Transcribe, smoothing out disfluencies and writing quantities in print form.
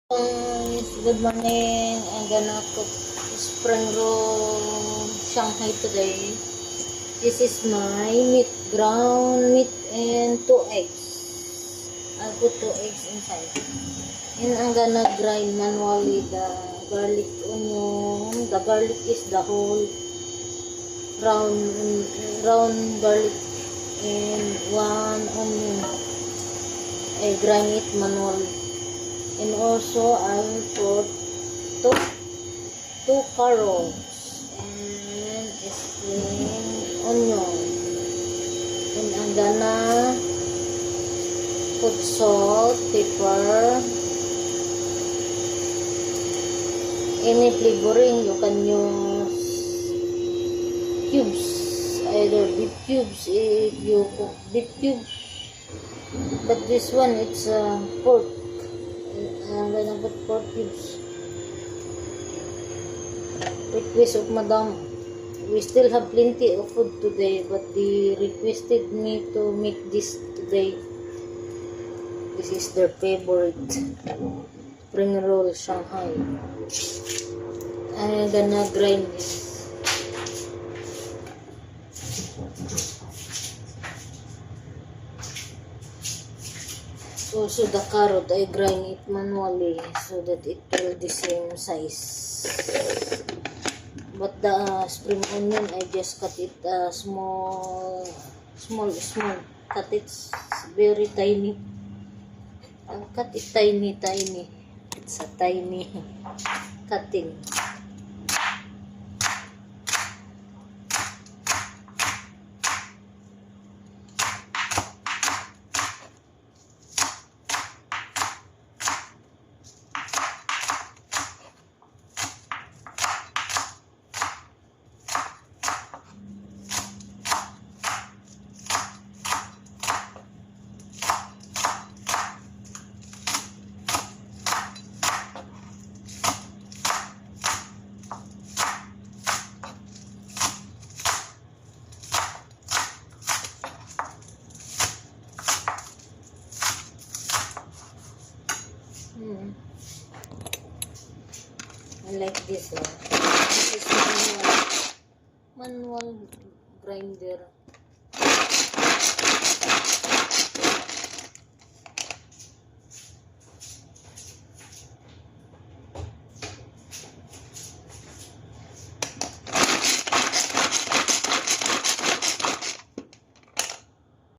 Guys, good morning. I'm gonna cook spring roll Shanghai today. This is my meat, ground meat and 2 eggs. I'll put 2 eggs inside. And I'm gonna grind manually the garlic, onion. The garlic is the whole round garlic and 1 onion. I grind it manually. And also I will put two carrots and a spring onion. And I'm gonna put salt, pepper, any flavoring. You can use cubes, either beef cubes if you cook beef cubes, but this one it's pork. I'm gonna put 4 cubes. Request of Madam. We still have plenty of food today, but they requested me to make this today. This is their favorite spring roll Shanghai. I'm gonna grind this. Also the carrot, I grind it manually so that it will the same size. But the spring onion, I just cut it small. Cut it very tiny. I'll cut it tiny. It's a tiny cutting. I like this one. This is manual grinder.